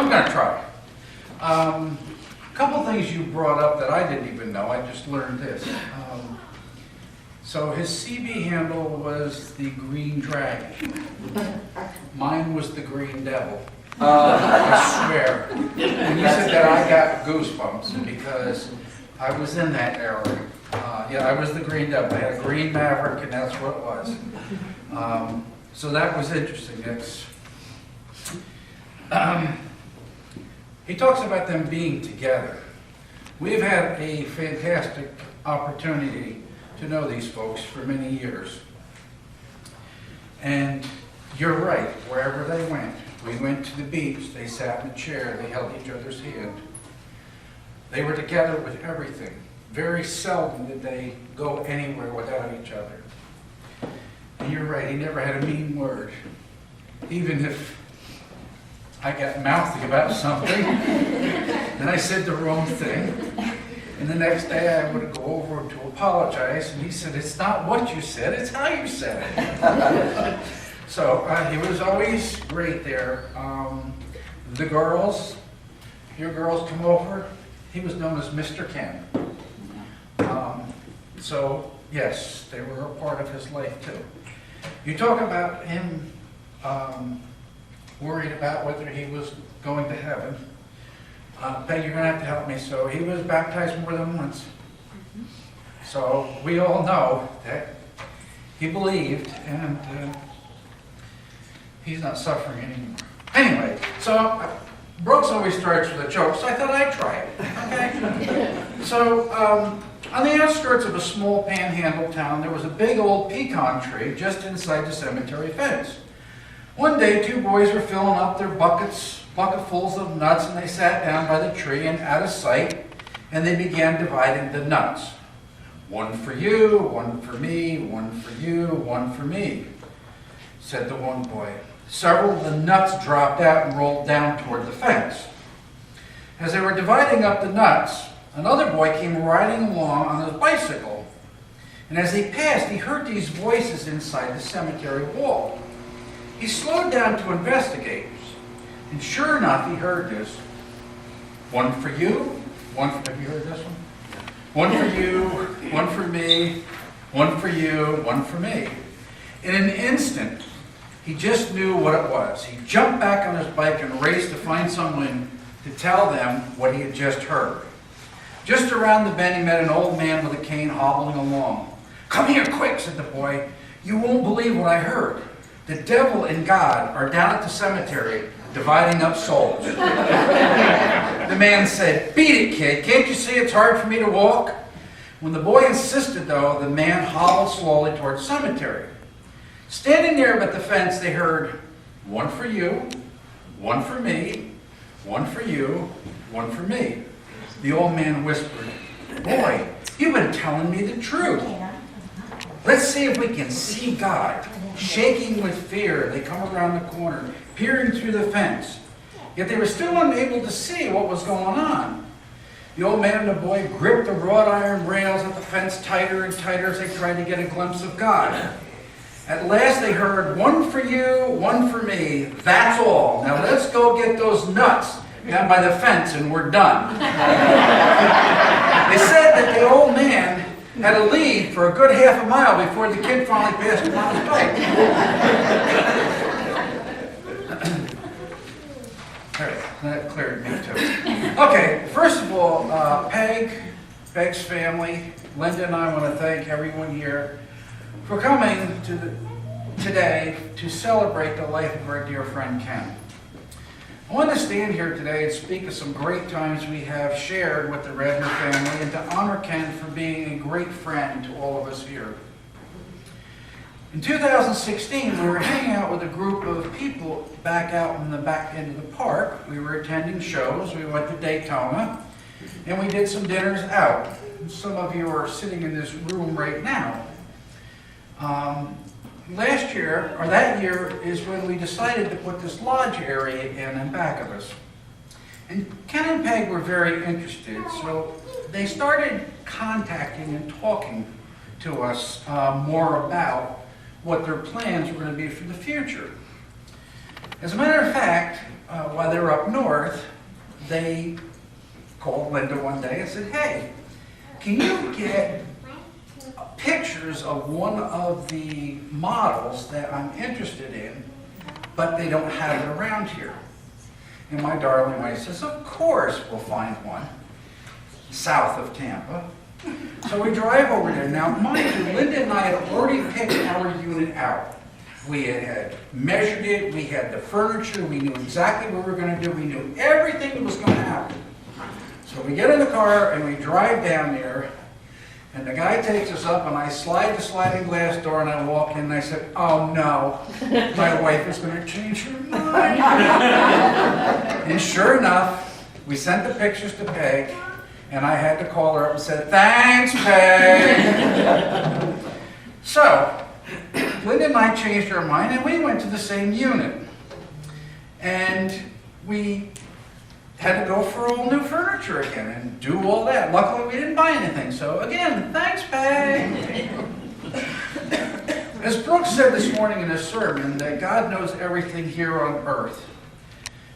I'm going to try. A couple things you brought up that I didn't even know. I just learned this. So his CB handle was the Green Dragon. Mine was the Green Devil. I swear. When you said that, I got goosebumps because I was in that era. Yeah, I was the Green Devil. I had a Green Maverick, and that's what it was. So that was interesting. He talks about them being together. We've had a fantastic opportunity to know these folks for many years. And you're right, wherever they went. We went to the beach, they sat in a chair, they held each other's hand. They were together with everything. Very seldom did they go anywhere without each other. And you're right, he never had a mean word. Even if I got mouthy about something, and I said the wrong thing, and the next day I would go over to apologize, and he said, it's not what you said, it's how you said it. So he was always great there. The girls, your girls come over, he was known as Mr. Ken. So yes, they were a part of his life too. You talk about him worried about whether he was going to heaven. Peg, you're going to have to help me. So he was baptized more than once. So we all know that he believed, and he's not suffering anymore. Anyway, so Brooks always starts with a joke, so I thought I'd try it. Okay? So on the outskirts of a small panhandle town, there was a big old pecan tree just inside the cemetery fence. One day, two boys were filling up their bucketfuls of nuts, and they sat down by the tree and out of sight, and they began dividing the nuts. One for you, one for me, one for you, one for me, said the one boy. Several of the nuts dropped out and rolled down toward the fence. As they were dividing up the nuts, another boy came riding along on his bicycle, and as he passed, he heard these voices inside the cemetery wall. He slowed down to investigate, and sure enough, he heard this. One for you, have you heard this one? One for you, one for me, one for you, one for me. In an instant, he just knew what it was. He jumped back on his bike and raced to find someone to tell them what he had just heard. Just around the bend, he met an old man with a cane hobbling along. Come here quick, said the boy. You won't believe what I heard. The devil and God are down at the cemetery dividing up souls. The man said, beat it, kid. Can't you see it's hard for me to walk? When the boy insisted, though, the man hobbled slowly towards the cemetery. Standing there at the fence, they heard, one for you, one for me, one for you, one for me. The old man whispered, boy, you've been telling me the truth. Let's see if we can see God. Shaking with fear, they come around the corner, peering through the fence. Yet they were still unable to see what was going on. The old man and the boy gripped the wrought iron rails of the fence tighter and tighter as they tried to get a glimpse of God. At last they heard, one for you, one for me, that's all. Now let's go get those nuts down by the fence and we're done. They said that the old man had a lead for a good half a mile before the kid finally passed him on his bike. All right, that cleared me too. Okay, first of all, Peg's family, Linda and I want to thank everyone here for coming today to celebrate the life of our dear friend Ken. I want to stand here today and speak of some great times we have shared with the Redner family and to honor Ken for being a great friend to all of us here. In 2016, we were hanging out with a group of people back out in the back end of the park. We were attending shows. We went to Daytona, and we did some dinners out. Some of you are sitting in this room right now. Last year, or that year, is when we decided to put this lodge area in back of us. And Ken and Peg were very interested, so they started contacting and talking to us more about what their plans were going to be for the future. As a matter of fact, while they were up north, they called Linda one day and said, hey, can you get pictures of one of the models that I'm interested in, but they don't have it around here? And my darling wife says, of course we'll find one, south of Tampa. So we drive over there. Now, mind you, Linda and I had already picked our unit out. We had measured it, we had the furniture, we knew exactly what we were going to do, we knew everything that was going to happen. So we get in the car and we drive down there, and the guy takes us up, and I slide the sliding glass door, and I walk in, and I said, oh no, my wife is going to change her mind. And sure enough, we sent the pictures to Peg, and I had to call her up and said, thanks, Peg. So, Linda and I changed our mind, and we went to the same unit. And we had to go for all new furniture again and do all that. Luckily, we didn't buy anything. So again, thanks, Peg. As Brooks said this morning in his sermon, that God knows everything here on earth.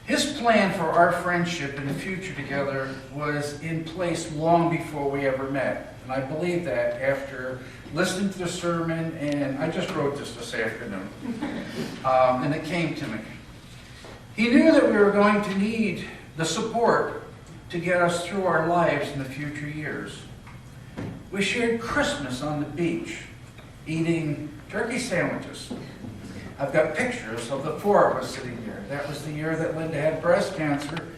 His plan for our friendship and the future together was in place long before we ever met. And I believe that after listening to the sermon, and I just wrote this afternoon, and it came to me. He knew that we were going to need the support to get us through our lives in the future years. We shared Christmas on the beach, eating turkey sandwiches. I've got pictures of the four of us sitting there. That was the year that Linda had breast cancer,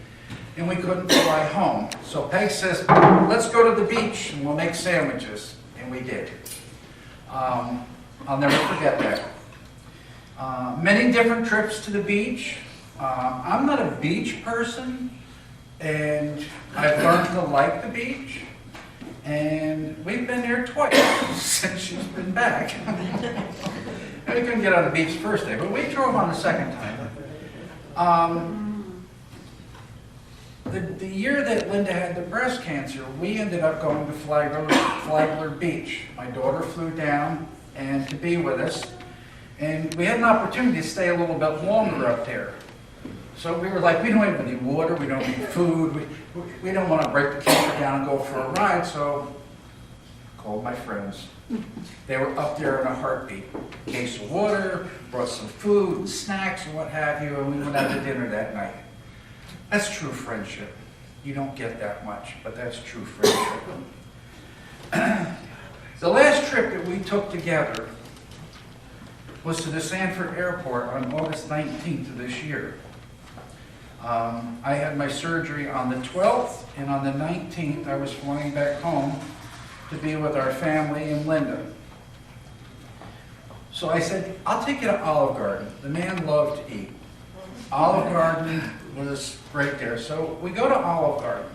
and we couldn't fly home. So Peg says, let's go to the beach and we'll make sandwiches. And we did. I'll never forget that. Many different trips to the beach. I'm not a beach person, and I've learned to like the beach. And we've been there twice since she's been back. And we couldn't get on the beach the first day, but we drove on the second time. The year that Linda had the breast cancer, we ended up going to Flagler Beach. My daughter flew down and to be with us, and we had an opportunity to stay a little bit longer up there. So we were like, we don't even need water, we don't need food, we don't want to break the camper down and go for a ride, so I called my friends. They were up there in a heartbeat. Case of water, brought some food, snacks, and what have you, and we went out to dinner that night. That's true friendship. You don't get that much, but that's true friendship. The last trip that we took together was to the Sanford Airport on August 19th of this year. I had my surgery on the 12th, and on the 19th I was flying back home to be with our family and Linda. So I said, I'll take you to Olive Garden. The man loved to eat. Olive Garden was right there. So we go to Olive Garden.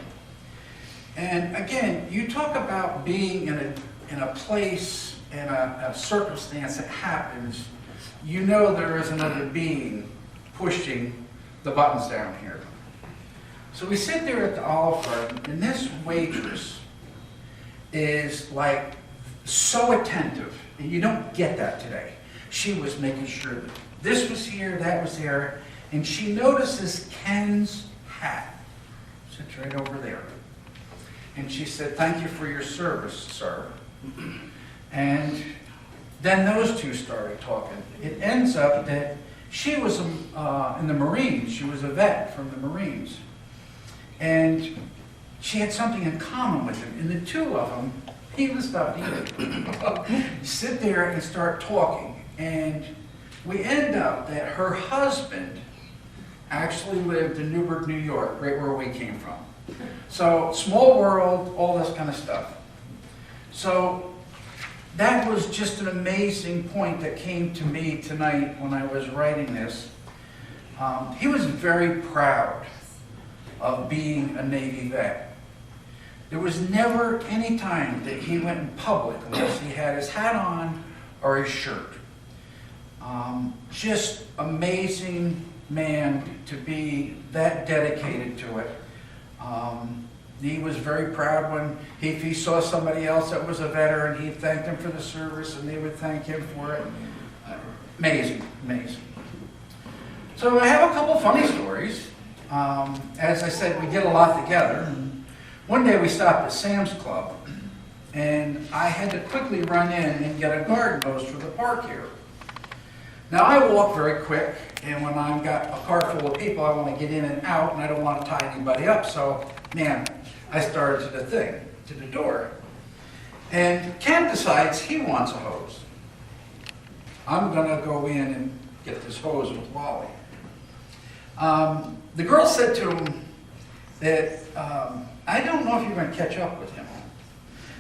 And again, you talk about being in a place, in a circumstance that happens, you know there is another being pushing the buttons down here. So we sit there at the Olive Garden, and this waitress is like so attentive. And you don't get that today. She was making sure that this was here, that was there, and she notices Ken's hat. Sits right over there. And she said, thank you for your service, sir. And then those two started talking. It ends up that she was in the Marines. She was a vet from the Marines. And she had something in common with him. And the two of them, even stuff, sit there and start talking. And we end up that her husband actually lived in Newburgh, New York, right where we came from. So, small world, all this kind of stuff. So, that was just an amazing point that came to me tonight when I was writing this. He was very proud of being a Navy vet. There was never any time that he went in public unless he had his hat on or his shirt. Just amazing man to be that dedicated to it. He was very proud when if he saw somebody else that was a veteran, he thanked them for the service and they would thank him for it. Amazing, amazing. So I have a couple funny stories, As I said, we did a lot together. One day we stopped at Sam's Club, and I had to quickly run in and get a garden hose for the park here. Now I walk very quick, and when I've got a car full of people, I want to get in and out, and I don't want to tie anybody up. So, man, I started to the door. And Ken decides he wants a hose. I'm going to go in and get this hose with Wally. The girl said to him that, I don't know if you're going to catch up with him.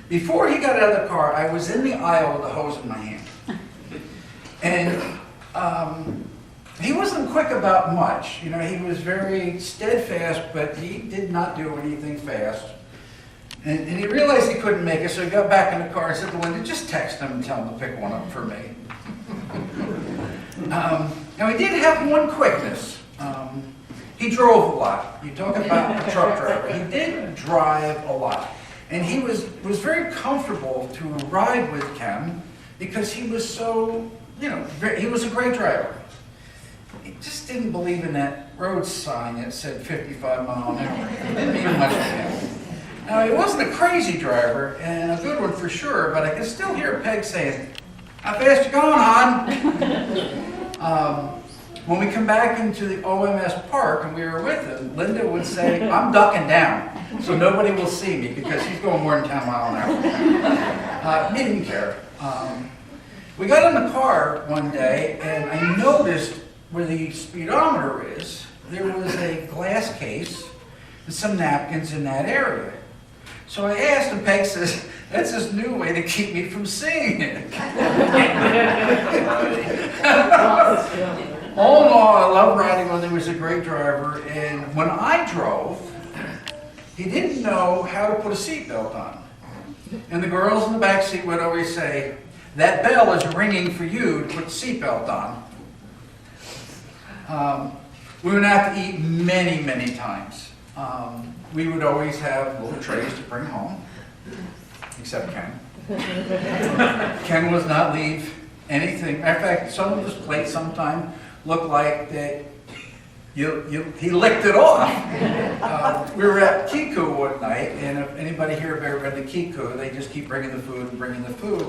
Before he got out of the car, I was in the aisle with the hose in my hand. And he wasn't quick about much. You know, he was very steadfast, but he did not do anything fast. And he realized he couldn't make it, so he got back in the car and said to Linda, just text him and tell him to pick one up for me. Now, he did have one quickness. He drove a lot. You talk about a truck driver. He did drive a lot. And he was very comfortable to ride with Ken because he was so, you know, he was a great driver. He just didn't believe in that road sign that said 55 mile an hour. It didn't mean much to him. Now, he wasn't a crazy driver, and a good one for sure, but I can still hear Peg saying, how fast you going, hon? When we come back into the OMS park and we were with him, Linda would say, I'm ducking down, so nobody will see me because he's going more than 10 mile an hour. He didn't care. We got in the car one day, and I noticed where the speedometer is, there was a glass case and some napkins in that area. So I asked, and Peg says, that's his new way to keep me from seeing it. All in all, I love riding with him. He was a great driver. And when I drove, he didn't know how to put a seatbelt on. And the girls in the back seat would always say, that bell is ringing for you to put the seatbelt on. We went out to eat many, many times. We would always have little trays to bring home, except Ken. Ken would not leave anything. In fact, some of his plates sometimes looked like that he licked it off. We were at Kiku one night, and if anybody here have ever been to Kiku, they just keep bringing the food and bringing the food.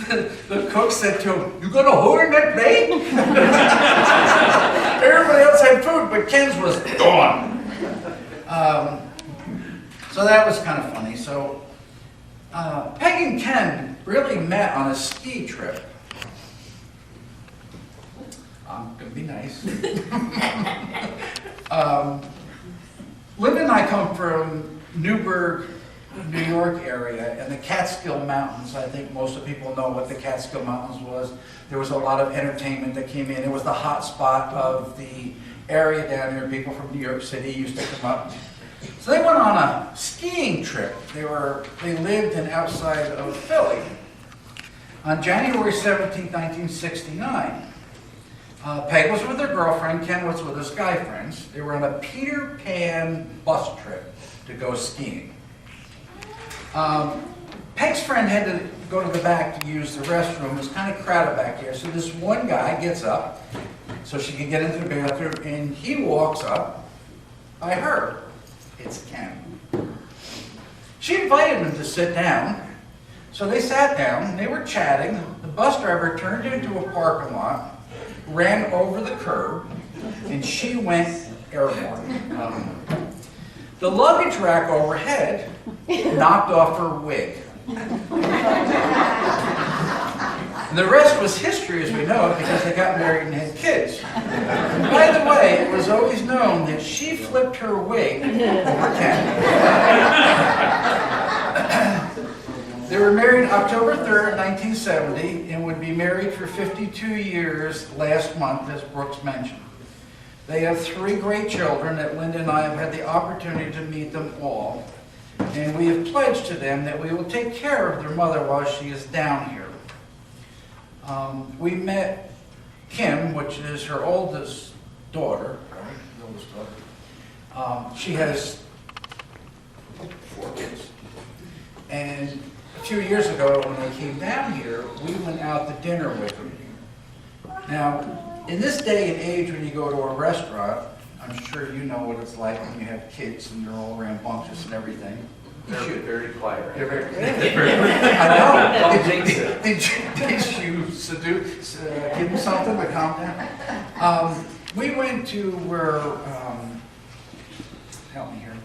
The cook said to him, you got a hole in that plate? Everybody else had food, but Ken's was gone. So that was kind of funny. So Peg and Ken really met on a ski trip. I'm going to be nice. Linda and I come from Newburgh, New York area, and the Catskill Mountains. I think most of the people know what the Catskill Mountains was. There was a lot of entertainment that came in. It was the hot spot of the area down here. People from New York City used to come up. So they went on a skiing trip. They lived in outside of Philly. On January 17, 1969, Peg was with her girlfriend, Ken was with his guy friends. They were on a Peter Pan bus trip to go skiing. Peg's friend had to go to the back to use the restroom. It was kind of crowded back here. So this one guy gets up so she can get into the bathroom, and he walks up by her. It's Ken. She invited him to sit down. So they sat down, and they were chatting. The bus driver turned into a parking lot, ran over the curb, and she went airborne. The luggage rack overhead knocked off her wig. And the rest was history as we know it because they got married and had kids. And by the way, it was always known that she flipped her wig over Ken. They were married October 3rd, 1970, and would be married for 52 years last month, as Brooks mentioned. They have 3 great children that Linda and I have had the opportunity to meet them all. And we have pledged to them that we will take care of their mother while she is down here. We met Kim, which is her oldest daughter, right? The oldest daughter. She has 4 kids. And a few years ago, when they came down here, we went out to dinner with them. Now, in this day and age, when you go to a restaurant, I'm sure you know what it's like when you have kids and they're all rambunctious and everything. They're very quiet. They're I know. Don't jinx it. Did you give them something to calm down? We went to where, help me here,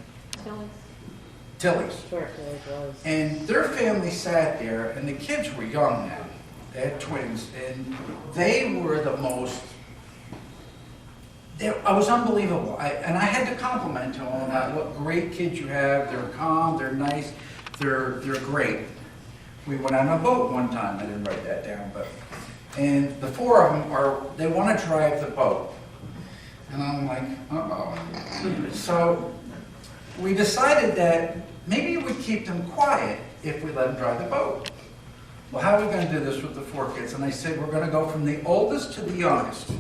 Tilly's. Sure, Tilly's was. And their family sat there, and the kids were young then. They had twins, and they were the most, it was unbelievable. And I had to compliment to them about what great kids you have. They're calm, they're nice, they're great. We went on a boat one time. I didn't write that down, but, and the four of them they want to drive the boat. And I'm like, uh-oh. So we decided that maybe we'd keep them quiet if we let them drive the boat. Well, how are we going to do this with the four kids? And I said, we're going to go from the oldest to the youngest.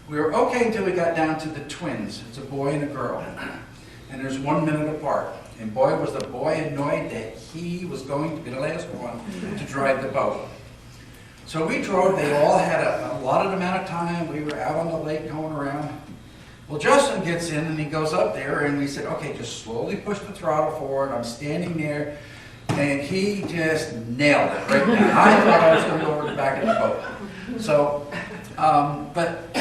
We were okay until we got down to the twins. It's a boy and a girl. And there's 1 minute apart. And boy, was the boy annoyed that he was going to be the last one to drive the boat. So we drove. They all had a allotted amount of time. We were out on the lake going around. Well, Justin gets in and he goes up there and we said, okay, just slowly push the throttle forward. I'm standing there. And he just nailed it right now. I thought I was going to go over the back of the boat. So, but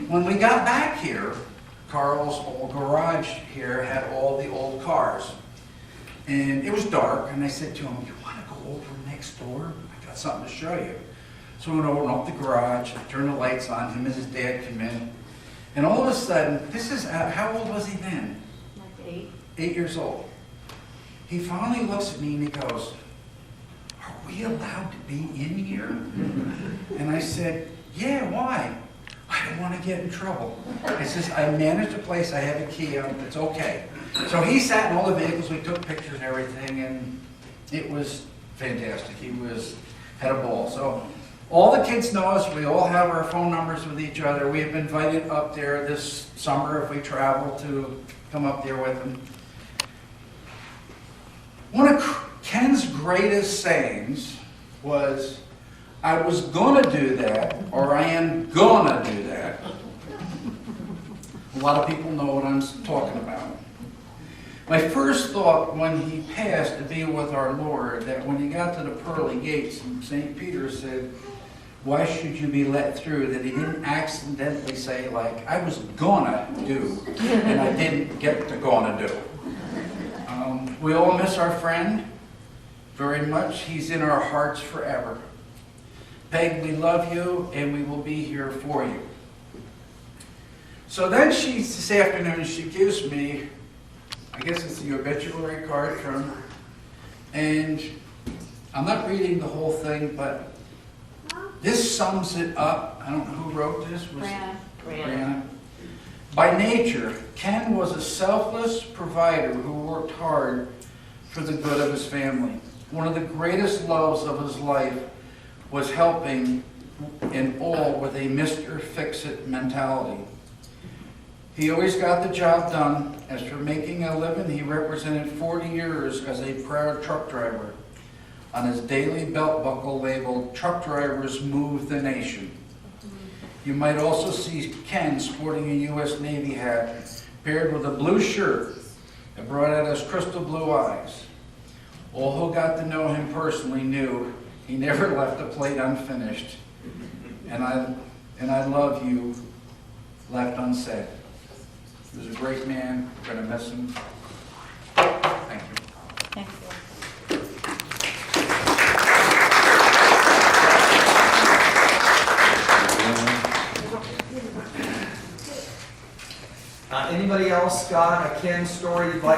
when we got back here, Carl's old garage here had all the old cars. And it was dark, and I said to him, you want to go over next door? I got something to show you. So we went over and opened the garage, turned the lights on, him and his dad come in. And all of a sudden, how old was he then? Like 8. 8 years old. He finally looks at me and he goes, are we allowed to be in here? And I said, yeah, why? I don't want to get in trouble. He says, I managed the place, I have a key on it, it's okay. So he sat in all the vehicles, we took pictures and everything, and it was fantastic. He had a ball. So all the kids know us, we all have our phone numbers with each other. We have been invited up there this summer if we travel to come up there with them. One of Ken's greatest sayings was, I was going to do that, or I am going to do that. A lot of people know what I'm talking about. My first thought when he passed to be with our Lord, that when he got to the pearly gates, St. Peter said, why should you be let through? That he didn't accidentally say, like, I was gonna do, and I didn't get to gonna do. We all miss our friend very much. He's in our hearts forever. Peg, we love you, and we will be here for you. So then this afternoon, she gives me, I guess it's the obituary card from, and I'm not reading the whole thing, but this sums it up. I don't know who wrote this. Brianna. By nature, Ken was a selfless provider who worked hard for the good of his family. One of the greatest loves of his life was helping in all with a Mr. Fix-It mentality. He always got the job done. As for making a living, he represented 40 years as a proud truck driver. On his daily belt buckle labeled, "Truck Drivers Move the Nation." You might also see Ken sporting a U.S. Navy hat paired with a blue shirt that brought out his crystal blue eyes. All who got to know him personally knew he never left a plate unfinished. And I love you left unsaid. He was a great man. We're going to miss him. Thank you. Thank you. Anybody else got a Ken story you'd like